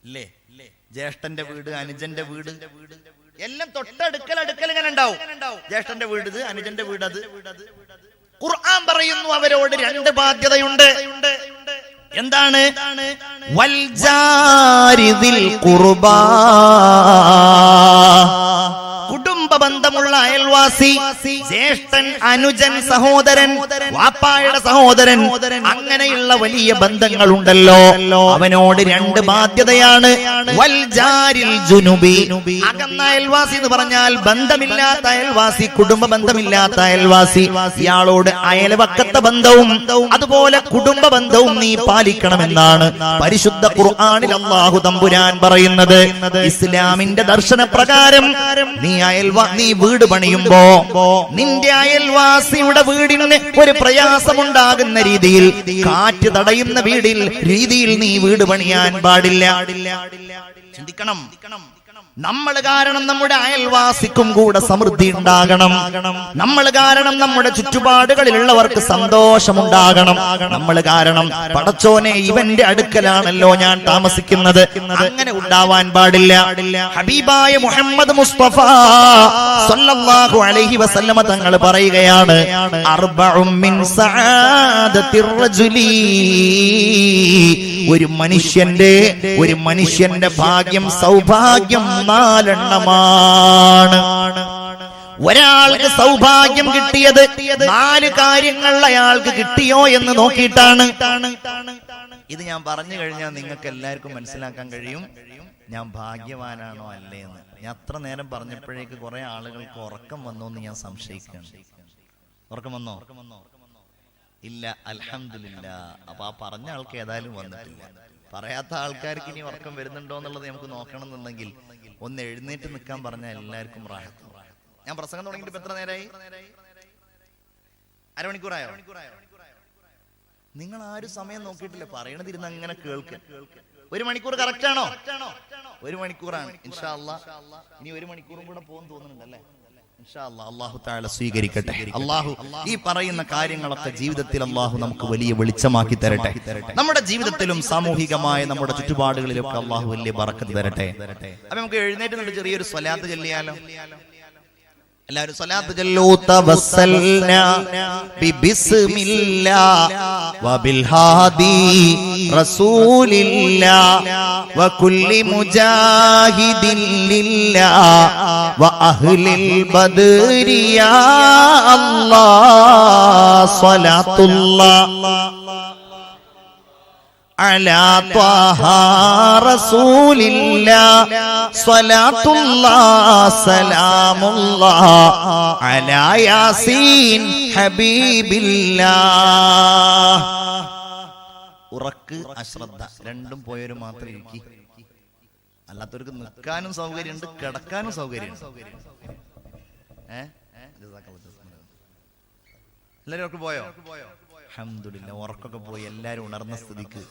ഇല്ലേ? ജ്യേഷ്ഠന്റെ വീട്, അനുജന്റെ വീട് എല്ലാം തൊട്ടടുക്കൽ ഇങ്ങനെ ഉണ്ടാവും. ജ്യേഷ്ഠന്റെ വീട് ഇത്, അനുജന്റെ വീട് അത്. ഖുർആൻ പറയുന്നു അവരോട് രണ്ട് ബാധ്യതയുണ്ട്. എന്താണ്? വൽ ജാരിദിൽ ഖുർബാ, കുടുംബ ബന്ധമുള്ള അയൽവാസി, ജ്യേഷ്ഠൻ, അനുജൻ, സഹോദരൻ, വാപ്പായുടെ സഹോദരൻ, അങ്ങനെയുള്ള വലിയ ബന്ധങ്ങളുണ്ടല്ലോ, അവനോട് രണ്ട് ബാധ്യതയാണ്. വൽ ജാരിൽ ജുനുബി, അകന്ന അയൽവാസി എന്ന് പറഞ്ഞാൽ ബന്ധമില്ലാത്ത അയൽവാസി, കുടുംബ ബന്ധമില്ലാത്ത അയൽവാസി, ഇയാളോട് അയൽവക്കത്തെ ബന്ധവും അതുപോലെ കുടുംബ ബന്ധവും നീ പാലിക്കണമെന്നാണ് പരിശുദ്ധ ഖുർആനിൽ അല്ലാഹു തമ്പുരാൻ പറയുന്നത്. ഇസ്ലാമിന്റെ ദർശന പ്രകാരം നീ വീട് പണിയുമ്പോ നിന്റെ അയൽവാസിയുടെ വീടിന് ഒരു പ്രയാസമുണ്ടാകുന്ന രീതിയിൽ, കാറ്റ് തടയുന്ന രീതിയിൽ നീ വീട് പണിയാൻ പാടില്ല. ചിന്തിക്കണം. നമ്മൾ കാരണം നമ്മുടെ അയൽവാസിക്കും കൂടെ സമൃദ്ധി ഉണ്ടാകണം. നമ്മൾ കാരണം നമ്മുടെ ചുറ്റുപാടുകളിലുള്ളവർക്ക് സന്തോഷമുണ്ടാകണം. നമ്മൾ കാരണം പടച്ചോനെ ഇവന്റെ അടുക്കലാണല്ലോ ഞാൻ താമസിക്കുന്നത്, അങ്ങനെ ഉണ്ടാവാൻ പാടില്ല. ഹബീബായ മുഹമ്മദ് മുസ്തഫ സല്ലല്ലാഹു അലൈഹി വസല്ലമ തങ്ങൾ പറയുകയാണ്, അർബഉം മിൻ സആദത്തിർ റജുലി, ഒരു മനുഷ്യന്റെ ഭാഗ്യം, സൗഭാഗ്യം നാലെണ്ണമാണ്. ഒരാൾക്ക് സൗഭാഗ്യം കിട്ടിയത് 4 കാര്യങ്ങൾ അയാൾക്ക് കിട്ടിയോ എന്ന് നോക്കിയിട്ടാണ്. ഇത് ഞാൻ പറഞ്ഞു കഴിഞ്ഞാൽ നിങ്ങൾക്ക് എല്ലാവർക്കും മനസ്സിലാക്കാൻ കഴിയും ഞാൻ ഭാഗ്യവാനാണോ അല്ലേ എന്ന്. ഞാൻ അത്ര നേരം പറഞ്ഞപ്പോഴേക്ക് കുറെ ആളുകൾക്ക് ഉറക്കം വന്നോ എന്ന് ഞാൻ സംശയിക്കുകയാണ്. ഉറക്കം വന്നോ? ഇല്ല, അൽഹംദുലില്ലാ. അപ്പൊ ആ പറഞ്ഞ ആൾക്ക് ഏതായാലും വന്നിട്ടില്ല. പറയാത്ത ആൾക്കാർക്ക് ഇനി ഉറക്കം വരുന്നുണ്ടോ എന്നുള്ളത് നമുക്ക് നോക്കണം എന്നുണ്ടെങ്കിൽ ഒന്ന് എഴുന്നേറ്റ് നിൽക്കാൻ പറഞ്ഞാൽ എല്ലാവർക്കും റാഹത്ത്. ഞാൻ പ്രസംഗം തുടങ്ങിയിട്ട് എത്ര നേരമായി? അരമണിക്കൂറായോ? നിങ്ങൾ ആരും സമയം നോക്കിയിട്ടില്ല, പറയണതിരുന്ന് അങ്ങനെ കേൾക്കുക. 1 മണിക്കൂർ കറക്റ്റ് ആണോ? 1 മണിക്കൂറാണ്. ഇൻഷാ അല്ലാഹ് ഇനി 1 മണിക്കൂറും കൂടെ പോകും തോന്നുന്നുണ്ടല്ലേ? ഇൻഷാ അല്ലാഹ് അല്ലാഹു തആല സ്വീകരിക്കട്ടെ. അല്ലാഹു ഈ പറയുന്ന കാര്യങ്ങളൊക്കെ ജീവിതത്തിൽ അല്ലാഹു നമുക്ക് വലിയ വെളിച്ചമാക്കി തരട്ടെ. നമ്മുടെ ജീവിതത്തിലും സാമൂഹികമായ നമ്മുടെ ചുറ്റുപാടുകളിലൊക്കെ അല്ലാഹു വലിയ ബറക്കത്ത് തരട്ടെ. അപ്പൊ നമുക്ക് എഴുന്നേറ്റ് നിന്ന് ചെറിയൊരു സ്വലാത്ത് ചൊല്ലിയാലോ? എല്ലാവരും സ്വലാത്ത് ചൊല്ലൂ. തവസ്സൽനാ ബിബിസ്മില്ലാ വബിൽ ഹാദി റസൂലില്ലാ വകുല്ലി മുജാഹിദിൻ ലില്ലാ വഅഹ്ലിൽ ബദ്രി യാ അല്ലാഹ് സ്വലാത്തുല്ലാഹ് അലാ ത്വാഹ റസൂലില്ലാഹ് സ്വലാത്തുല്ലാഹ് സലാമുല്ലാഹ് അലാ യാസീൻ ഹബീബില്ലാഹ്. ഉറക്ക്, അശ്രദ്ധ രണ്ടും പോയവര് മാത്രം ഇരിക്കി. അല്ലാത്തവർക്ക് നിൽക്കാനും സൗകര്യമുണ്ട്, കിടക്കാനും സൗകര്യമുണ്ട്. എല്ലാവരും ഉറക്ക് പോയോ? അൽഹംദുലില്ലാ, ഉറക്കൊക്കെ പോയി. എല്ലാരും ഉണർന്ന സ്ഥിതിക്ക്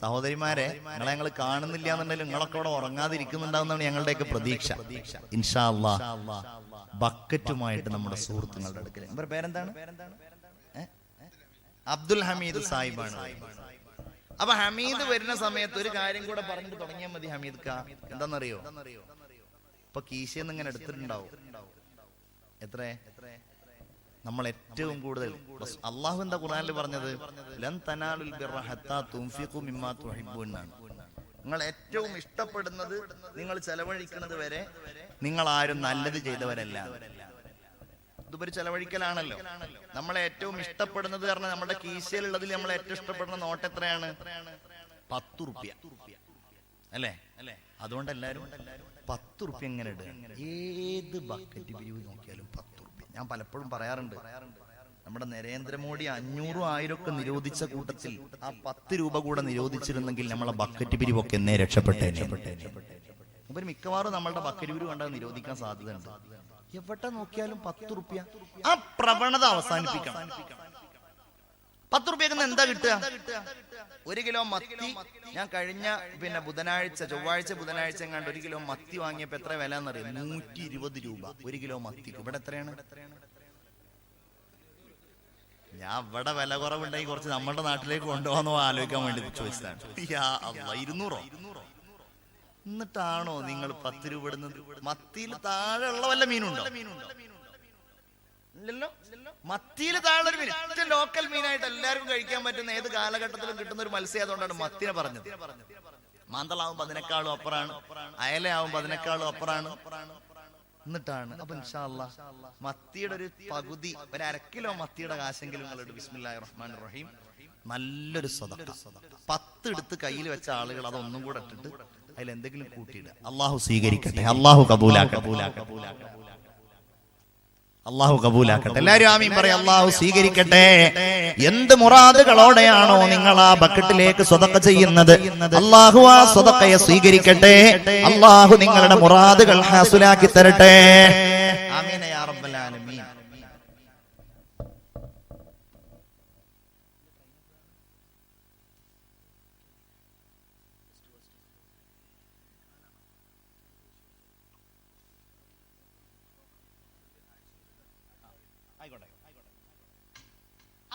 സഹോദരിമാരെ, ഞങ്ങൾ കാണുന്നില്ല എന്നുണ്ടെങ്കിലും നിങ്ങളൊക്കെ അവിടെ ഉറങ്ങാതിരിക്കുന്നുണ്ടാവുന്നതാണ് ഞങ്ങളുടെയൊക്കെ പ്രതീക്ഷ. ഇൻഷാ അല്ലാഹ് ബക്കറ്റുമായിട്ട് നമ്മുടെ സുഹൃത്തുക്കളുടെ അടുക്കൽ. അവരുടെ പേരെന്താണ്? അബ്ദുൽ ഹമീദ് സാഹിബാണ്. അപ്പൊ ഹമീദ് വരുന്ന സമയത്ത് ഒരു കാര്യം കൂടെ പറഞ്ഞിട്ട് തുടങ്ങിയാൽ മതി. ഹമീദ് ക എന്താണെന്നറിയോ? ഇപ്പൊ കീശയെന്ന് ഇങ്ങനെ എടുത്തിട്ടുണ്ടാവും. എത്ര നമ്മൾ ഏറ്റവും കൂടുതൽ അള്ളാഹു എന്താ ഖുർആനിൽ പറഞ്ഞത്? ലൻ തനാലുൽ ബിർറ ഹത്താ തുൻഫിഖു മിമ്മാ തുഹിബ്ബൂൻ എന്നാണ്. നിങ്ങൾ ഏറ്റവും ഇഷ്ടപ്പെടുന്നത് നിങ്ങൾ ചെലവഴിക്കുന്നത് വരെ നിങ്ങൾ ആരും നല്ലത് ചെയ്തവരല്ല. ഇതൊരു ചെലവഴിക്കലാണല്ലോ. നമ്മളെ ഏറ്റവും ഇഷ്ടപ്പെടുന്നത് കാരണം നമ്മുടെ കീശയിലുള്ളതിൽ നമ്മൾ ഏറ്റവും ഇഷ്ടപ്പെടുന്ന നോട്ട് എത്രയാണ്? 10 റുപ്യ അല്ലേ? അതുകൊണ്ട് എല്ലാരും 10 റുപ്യ എങ്ങനെ ഇടുക? ഏത് ബക്കറ്റ് പിരിവ് നോക്കിയാലും 10 റുപ്യ. ഞാൻ പലപ്പോഴും പറയാറുണ്ട്, നമ്മുടെ നരേന്ദ്രമോദി 500 1000 ഒക്കെ നിരോധിച്ച കൂട്ടത്തിൽ ആ 10 രൂപ കൂടെ നിരോധിച്ചിരുന്നെങ്കിൽ നമ്മളെ ബക്കറ്റ് പിരിവൊക്കെ എന്നേ രക്ഷപ്പെട്ടേ. ഇവർ മിക്കവാറും നമ്മളുടെ ബക്കറ്റ് പിരിവ് കണ്ടാൽ നിരോധിക്കാൻ സാധ്യതയുണ്ട്. എവിടെ നോക്കിയാലും 10 റുപ്യ. ആ പ്രവണത അവസാനിപ്പിക്കണം. 10 റുപ്യക്ക് എന്താ കിട്ടുക? 1 കിലോ മത്തി ഞാൻ കഴിഞ്ഞ ചൊവ്വാഴ്ച ബുധനാഴ്ച എങ്ങാണ്ട് 1 കിലോ മത്തി വാങ്ങിയപ്പോ എത്ര വില എന്നറിയാം? 120 രൂപ 1 കിലോ മത്തിക്ക്. ഇവിടെ എത്രയാണ്? ഞാൻ ഇവിടെ വില കുറവുണ്ടെങ്കിൽ കുറച്ച് നമ്മുടെ നാട്ടിലേക്ക് കൊണ്ടുപോകാന്നോ ആലോചിക്കാൻ വേണ്ടി ചോദിച്ചതാണ്. 200 എന്നിട്ടാണോ നിങ്ങൾ 10 രൂപ ഇടുന്നത്? മത്തിയിൽ താഴെ ഉള്ള വല്ല മീനുണ്ടോ? ഇല്ലല്ലോ. മത്തിയിൽ താഴെ ഒരു മീൻ, ഏറ്റവും ലോക്കൽ മീനായിട്ട് എല്ലാവർക്കും കഴിക്കാൻ പറ്റുന്ന ഏത് കാലഘട്ടത്തിലും കിട്ടുന്ന ഒരു മത്സ്യം. അതുകൊണ്ടാണ് മത്തിനെ പറഞ്ഞത്. മാന്തളാവുമ്പോ അതിനേക്കാളും അപ്പുറാണ്, അയലയാവുമ്പോ അതിനേക്കാളും അപ്പുറാണ്. എന്നിട്ടാണ് അപ്പൊ ഇൻഷാ അല്ലാഹ് മത്തിയുടെ ഒരു പകുതി, ഒരു 1/2 കിലോ മത്തിയുടെ കാശെങ്കിലും നിങ്ങളുടെ ബിസ്മില്ലാഹിർ റഹ്മാനിർ റഹീം നല്ലൊരു സദഖ 10 എടുത്ത് കയ്യിൽ വെച്ച ആളുകൾ അതൊന്നും കൂടെ ഇട്ടിട്ട് അതിൽ എന്തെങ്കിലും കൂട്ടിയിടുക. അള്ളാഹു സ്വീകരിക്കട്ടെ, അള്ളാഹു കബൂലാക്കട്ടെ, അള്ളാഹു കബൂലാക്കട്ടെ. എല്ലാവരും ആമീൻ പറയാം. അള്ളാഹു സ്വീകരിക്കട്ടെ. എന്ത് മുറാദുകളോടെയാണോ നിങ്ങൾ ആ ബക്കറ്റിലേക്ക് സ്വതക്ക ചെയ്യുന്നത്, അള്ളാഹു ആ സ്വതക്കയെ സ്വീകരിക്കട്ടെ. അള്ളാഹു നിങ്ങളുടെ മുറാദുകൾ ഹാസുലാക്കി തരട്ടെ. ആമീൻ യാ റബ്ബൽ ആലമീൻ.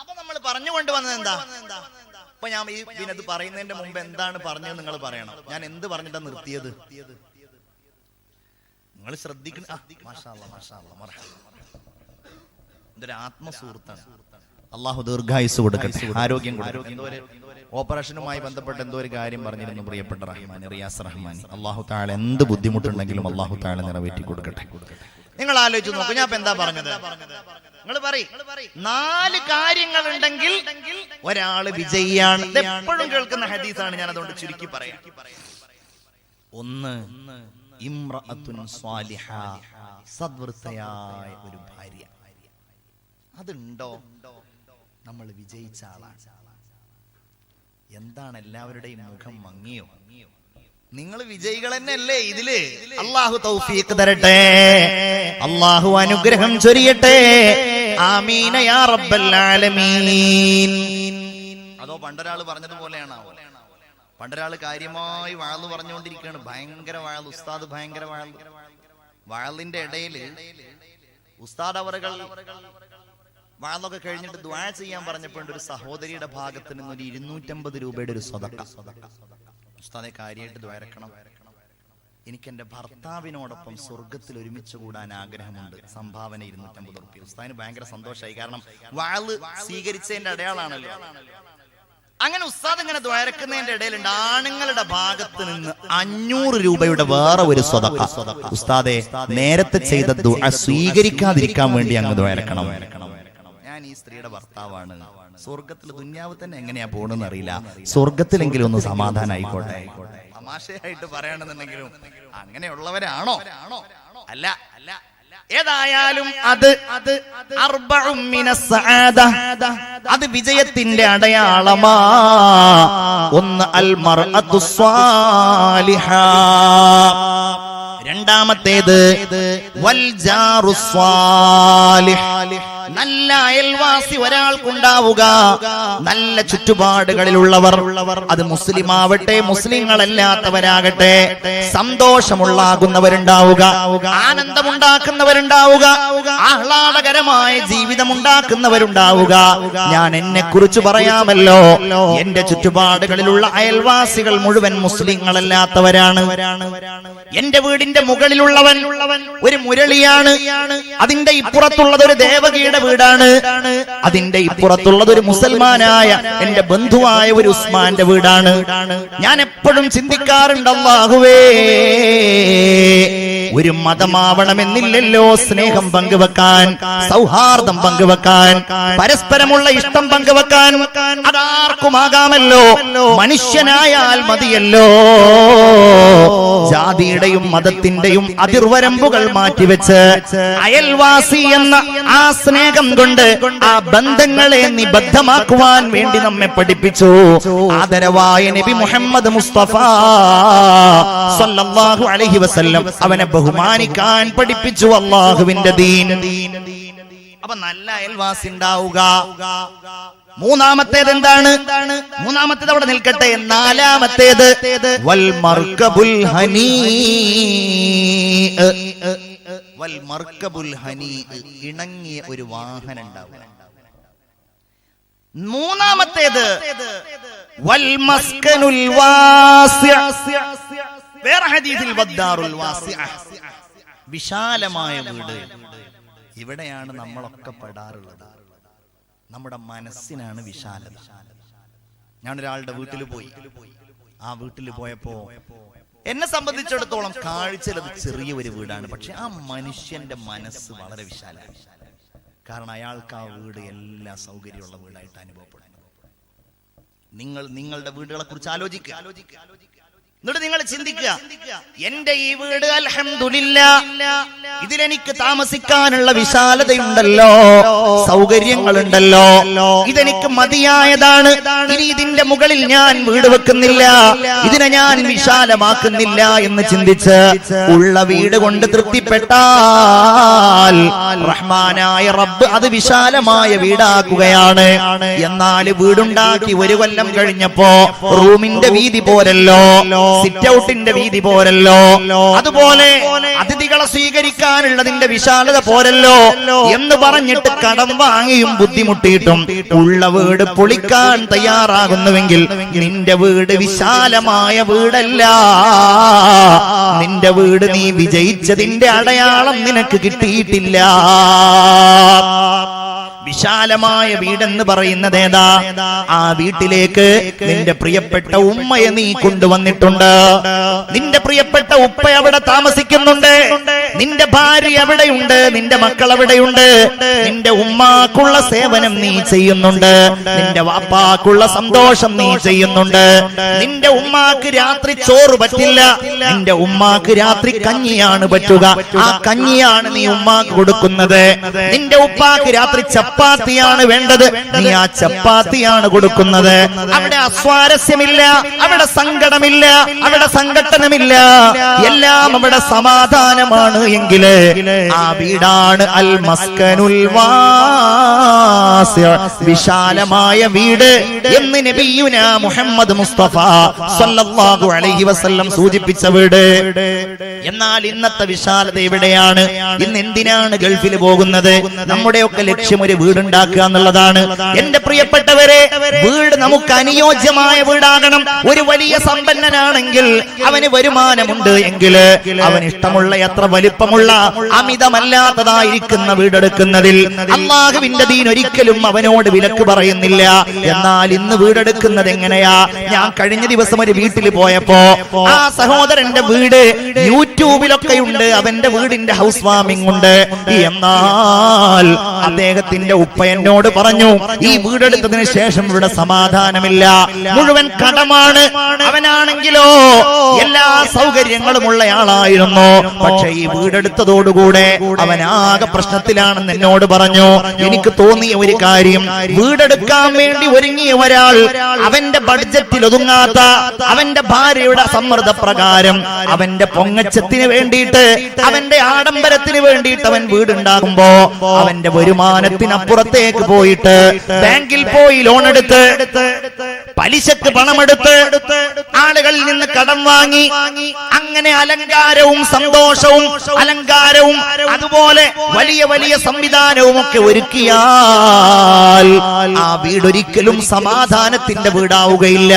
അപ്പൊ നമ്മൾ പറഞ്ഞുകൊണ്ട് വന്നത് എന്താ? അപ്പൊ ഞാൻ ഇതിനത് പറയുന്നതിന്റെ മുമ്പ് എന്താണ് പറഞ്ഞത് നിങ്ങൾ പറയണം. ഞാൻ എന്ത് പറഞ്ഞിട്ടാ നിർത്തിയത്? നിങ്ങൾ ശ്രദ്ധിക്കണം. ഇതൊരു ആത്മസുഹൃത്താണ്. അള്ളാഹു ദീർഘായുസ് കൊടുക്കട്ടെ, ആരോഗ്യം കൊടുക്കട്ടെ. ഓപ്പറേഷനുമായി ബന്ധപ്പെട്ട് എന്തോ ഒരു കാര്യം പറഞ്ഞിരുന്നു പ്രിയപ്പെട്ട റഹ്മാൻ, റിയാസ് റഹ്മാൻ. അള്ളാഹു താഴെ എന്ത് ബുദ്ധിമുട്ടുണ്ടെങ്കിലും അള്ളാഹു താഴെ നിറവേറ്റി കൊടുക്കട്ടെ. നിങ്ങൾ ആലോചിച്ച് നോക്കൂ, ഞാൻ ഇപ്പൊ എന്താ പറഞ്ഞത്? നിങ്ങൾ പറയും 4 കാര്യങ്ങൾ ഉണ്ടെങ്കിൽ ഒരാള് വിജയിയാണ്. എപ്പോഴും കേൾക്കുന്ന ഹദീസാണ്, ഞാൻ അതുകൊണ്ട് ചുരുക്കി പറയാം. 1, ഇംറഅത്തുൻ സ്വാലിഹ, സദ്വൃത്തയായ ഒരു ഭാര്യ. അതുണ്ടോ നമ്മൾ വിജയിച്ച ആളാണ്. എന്താണ് എല്ലാവരുടെയും മുഖം മങ്ങിയോ? നിങ്ങൾ വിജയികൾ തന്നെയല്ലേ ഇതില്? അള്ളാഹു തൗഫീഖ് തരട്ടെ, അള്ളാഹു അനുഗ്രഹം ചൊരിയട്ടെ. ആമീൻ യാ റബ്ബൽ ആലമീൻ. അതോ പണ്ടൊരാള് പറഞ്ഞതുപോലെയാണോ? പണ്ടൊരാള് കാര്യമായി വാഴ് പറഞ്ഞുകൊണ്ടിരിക്കുകയാണ്. ഭയങ്കര വാഴ്, ഉസ്താദ് ഭയങ്കര വാഴ്. വാഴിന്റെ ഇടയില് ഉസ്താദ് അവറുകൾ വാഴൊക്കെ കഴിഞ്ഞിട്ട് ദുആ ചെയ്യാൻ പറഞ്ഞപ്പോൾ ഒരു സഹോദരിയുടെ ഭാഗത്ത് നിന്ന് ഒരു 250 രൂപയുടെ ഒരു സ്വതക്ക. ഉസ്താദെ കാര്യമായിട്ട് ദ്വാരക്കണം, എനിക്ക് എന്റെ ഭർത്താവിനോടൊപ്പം സ്വർഗത്തിൽ ഒരുമിച്ച് കൂടാൻ ആഗ്രഹമുണ്ട്. സംഭാവന 250 രൂപ. ഉസ്താദിന് ഭയങ്കര സന്തോഷമായി, കാരണം വാള് സ്വീകരിച്ചതിന്റെ അടയാളാണല്ലോ. അങ്ങനെ ഉസ്താദ് ഇങ്ങനെ ദ്വാരക്കുന്നതിന്റെ ഇടയിലുണ്ട് ആണുങ്ങളുടെ ഭാഗത്ത് നിന്ന് 500 രൂപയുടെ വേറെ ഒരു സ്വതക്ക. ഉസ്താദെ നേരത്തെ ചെയ്ത ദുആ സ്വീകരിക്കാതിരിക്കാൻ വേണ്ടി അങ്ങ് ദ്വാരക്കണം. ഞാൻ ഈ സ്ത്രീയുടെ ഭർത്താവാണ്, സ്വർഗത്തിൽ ദുന്യാവ് തന്നെ എങ്ങനെയാ പോണെന്ന് അറിയില്ല, സ്വർഗത്തിലെങ്കിലും ഒന്ന് സമാധാനം ആയിക്കോട്ടെ. തമാശയായിട്ട് പറയണമെന്നുണ്ടെങ്കിലും അങ്ങനെയുള്ളവരാണോ? അല്ല. ഏതായാലും അത് വിജയത്തിന്റെ അടയാളമാ. 1 അൽ മർഅത്തു സ്വാലിഹ, രണ്ടാമത്തേത് വൽ ജാറു സ്വാലിഹ്, നല്ല അയൽവാസി ഒരാൾക്കുണ്ടാവുക. നല്ല ചുറ്റുപാടുകളിലുള്ളവർ, അത് മുസ്ലിം ആവട്ടെ മുസ്ലിങ്ങളല്ലാത്തവരാകട്ടെ, സന്തോഷമുള്ളാകുന്നവരുണ്ടാവുക, ആനന്ദമുണ്ടാക്കുന്നവരുണ്ടാവുക, ആഹ്ലാദകരമായ ജീവിതമുണ്ടാക്കുന്നവരുണ്ടാവുക. ഞാൻ എന്നെ കുറിച്ച് പറയാമല്ലോ, എന്റെ ചുറ്റുപാടുകളിലുള്ള അയൽവാസികൾ മുഴുവൻ മുസ്ലിങ്ങളല്ലാത്തവരാണ്. എന്റെ വീടിന്റെ മുകളിലുള്ളവൻ ഒരു മുരളിയാണ്, അതിന്റെ ഇപ്പുറത്തുള്ളത് ഒരു ദേവകിയുടെ വീടാണ്, അതിന്റെ ഇപ്പുറത്തുള്ളത് ഒരു മുസൽമാനായ എന്റെ ബന്ധുവായ ഒരു ഉസ്മാന്റെ വീടാണ്. ഞാൻ എപ്പോഴും ചിന്തിക്കാറുണ്ട്, അല്ലാഹുവേ, ഒരു മതമാവണമെന്നില്ലല്ലോ സ്നേഹം പങ്കുവെക്കാൻ, സൗഹാർദ്ദം പങ്കുവെക്കാൻ, പരസ്പരമുള്ള ഇഷ്ടം പങ്കുവെക്കാൻ. അതാർക്കുമാകാമല്ലോ, മനുഷ്യനായാൽ മതിയല്ലോ. ജാതിയുടെയും മതത്തിന്റെയും അതിർവരമ്പുകൾ മാറ്റിവെച്ച് അയൽവാസി എന്ന ആ സ്നേഹം കൊണ്ട് ആ ബന്ധങ്ങളെ നിബദ്ധമാക്കുവാൻ വേണ്ടി നമ്മെ പഠിപ്പിച്ചു ആദരവായ നബി മുഹമ്മദ് മുസ്തഫ സല്ലല്ലാഹു അലൈഹി വസല്ലം. അവനെ ബഹുമാനിക്കാൻ പഠിപ്പിച്ചു അല്ലാഹുവിന്റെ ദീൻ. അപ്പൊ നല്ല അയൽവാസി ഉണ്ടാവുക. മൂന്നാമത്തേത് എന്താണ്? മൂന്നാമത്തേത് അവിടെ നിൽക്കട്ടെ. നാലാമത്തേത് വൽ മർകബുൽ ഹനീ, വൽ മർകബുൽ ഹനീ, ഇണങ്ങിയ ഒരു വാഹനം ഉണ്ടാവുക. മൂന്നാമത്തേത് വൽ മസ്കനുൽ വാസിഅ, വേറെ ഹദീസിൽ വദ്ദാറുൽ വാസിഅ, വിശാലമായ വീട്. ഇവിടെയാണ് നമ്മളൊക്കെ പെടാറുള്ളത്. നമ്മുടെ മനസ്സിനാണ് വിശാലത. ഞാനൊരാളുടെ വീട്ടിൽ പോയി. ആ വീട്ടിൽ പോയപ്പോ എന്നെ സംബന്ധിച്ചിടത്തോളം കാഴ്ചയിലത് ചെറിയ ഒരു വീടാണ്. പക്ഷെ ആ മനുഷ്യന്റെ മനസ്സ് വളരെ വിശാലമാണ്. കാരണം അയാൾക്ക് ആ വീട് എല്ലാ സൗകര്യമുള്ള വീടായിട്ട് അനുഭവപ്പെടുന്നു. നിങ്ങളുടെ വീടുകളെ കുറിച്ച് ആലോചിക്കുക. എന്നിട്ട് നിങ്ങൾ ചിന്തിക്കുക, എന്റെ ഈ വീട് അൽഹംദുലില്ലാഹ് ഇതിലെനിക്ക് താമസിക്കാനുള്ള വിശാലതയുണ്ടല്ലോ, സൗകര്യങ്ങളുണ്ടല്ലോ, ഇതെനിക്ക് മതിയായതാണ്. ഇനി ഇതിന്റെ മുകളിൽ ഞാൻ വീട് വെക്കുന്നില്ല, ഇതിനെ ഞാൻ വിശാലമാക്കുന്നില്ല എന്ന് ചിന്തിച്ച് ഉള്ള വീട് കൊണ്ട് തൃപ്തിപ്പെട്ടാൽ റഹ്മാനായ റബ്ബ് അത് വിശാലമായ വീടാക്കുകയാണ്. എന്നാൽ വീടുണ്ടാക്കി ഒരു കൊല്ലം കഴിഞ്ഞപ്പോ റൂമിന്റെ വീതി പോരല്ലോ, സിറ്റ് ഔട്ടിന്റെ വീതി പോരല്ലോ, അതുപോലെ അതിഥികളെ സ്വീകരിക്കാനുള്ളതിന്റെ വിശാലത പോരല്ലോ എന്ന് പറഞ്ഞിട്ട് കടം വാങ്ങിയും ബുദ്ധിമുട്ടിയിട്ടും ഉള്ള വീട് പൊളിക്കാൻ തയ്യാറാകുന്നുവെങ്കിൽ നിന്റെ വീട് വിശാലമായ വീടല്ല. നിന്റെ വീട് നീ വിജയിച്ചതിന്റെ അടയാളം നിനക്ക് കിട്ടിയിട്ടില്ല. വിശാലമായ വീടെന്ന് പറയുന്നത് ഏതാ? ആ വീട്ടിലേക്ക് നിന്റെ പ്രിയപ്പെട്ട ഉമ്മയെ നീ കൊണ്ടുവന്നിട്ടുണ്ട്. നിന്റെ പ്രിയപ്പെട്ട ഉപ്പ അവിടെ താമസിക്കുന്നുണ്ട്. നിന്റെ ഭാര്യ എവിടെയുണ്ട്? നിന്റെ മക്കൾ എവിടെയുണ്ട്? നിന്റെ ഉമ്മാക്കുള്ള സേവനം നീ ചെയ്യുന്നുണ്ട്. നിന്റെ വാപ്പാക്കുള്ള സന്തോഷം നീ ചെയ്യുന്നുണ്ട്. നിന്റെ ഉമ്മാക്ക് രാത്രി ചോറ് പറ്റില്ല, നിന്റെ ഉമ്മാക്ക് രാത്രി കഞ്ഞിയാണ് പറ്റുക. ആ കഞ്ഞിയാണ് നീ ഉമ്മാക്ക് കൊടുക്കുന്നത്. നിന്റെ ഉപ്പാക്ക് രാത്രി ചപ്പാത്തിയാണ് വേണ്ടത്, നീ ആ ചപ്പാത്തിയാണ് കൊടുക്കുന്നത്. അവിടെ അസ്വാരസ്യമില്ല, അവിടെ സങ്കടമില്ല, അവിടെ സംഘട്ടനമില്ല, എല്ലാം അവിടെ സമാധാനമാണ് എങ്കില് ആ വീടാണ് അൽ മസ്കനുൽ വാസിഅ, വിശാലമായ വീട് എന്ന് നബിയുനാ മുഹമ്മദ് മുസ്തഫ സല്ലല്ലാഹു അലൈഹി വസല്ലം സൂചിപ്പിച്ച വീട്. എന്നാൽ ഇന്നത്തെ വിശാലത എവിടെയാണ്? ഇന്ന് എന്തിനാണ് ഗൾഫിൽ പോകുന്നത്? നമ്മുടെയൊക്കെ ലക്ഷ്യം ഒരു വീടുണ്ടാക്കുക എന്നുള്ളതാണ്. എന്റെ പ്രിയപ്പെട്ടവരെ, വീട് നമുക്ക് അനുയോജ്യമായ വീടാകണം. ഒരു വലിയ സമ്പന്നനാണെങ്കിൽ, അവന് വരുമാനമുണ്ട് എങ്കിൽ അവന് ഇഷ്ടമുള്ള എത്ര വലിപ്പമുള്ള അമിതമല്ലാത്തതായിരിക്കുന്ന വീടെടുക്കുന്നതിൽ അല്ലാഹുവിന്റെ ദീൻ ഒരിക്കലും അവനോട് വിലക്ക് പറയുന്നില്ല. എന്നാൽ ഇന്ന് വീടെടുക്കുന്നത് എങ്ങനെയാ? ഞാൻ കഴിഞ്ഞ ദിവസം ഒരു വീട്ടിൽ പോയപ്പോ ആ സഹോദരന്റെ വീട് യൂട്യൂബിലൊക്കെ ഉണ്ട്, അവന്റെ വീടിന്റെ ഹൗസ് വാമിംഗ് ഉണ്ട്. എന്നാൽ അദ്ദേഹത്തിന്റെ ഉപ്പ എന്നോട് പറഞ്ഞു, ഈ വീടെടുത്തതിന് ശേഷം ഇവിടെ സമാധാനമില്ല, മുഴുവൻ കടമാണ്. അവനാണെങ്കിലോ എല്ലാ സൗകര്യങ്ങളും ഉള്ളയാളായിരുന്നു. പക്ഷെ ഈ വീടെടുത്തതോടുകൂടെ അവനാകെ പ്രശ്നത്തിലാണെന്ന് എന്നോട് പറഞ്ഞു. എനിക്ക് തോന്നിയ ഒരു കാര്യം, വീടെടുക്കാൻ വേണ്ടി ഒരുങ്ങിയ ഒരാൾ അവന്റെ ബഡ്ജറ്റിൽ ഒതുങ്ങാത്ത, അവന്റെ ഭാര്യയുടെ സമ്മർദ്ദപ്രകാരം, അവന്റെ പൊങ്ങച്ചത്തിന് വേണ്ടിയിട്ട്, അവന്റെ ആഡംബരത്തിന് വേണ്ടിയിട്ട് അവൻ വീടുണ്ടാകുമ്പോ അവന്റെ വരുമാനത്തിനപ്പുറത്തേക്ക് പോയിട്ട് ബാങ്കിൽ പോയി ലോൺ എടുത്ത്, പലിശക്ക് പണമെടുത്ത്, ആളുകളിൽ നിന്ന് കടം വാങ്ങി, അങ്ങനെ അലങ്കാരവും സന്തോഷവും അലങ്കാരവും അതുപോലെ വലിയ വലിയ സംവിധാനവും ഒക്കെ ഒരുക്കിയാൽ ആ വീടൊരിക്കലും സമാധാനത്തിന്റെ വീടാവുകയില്ല.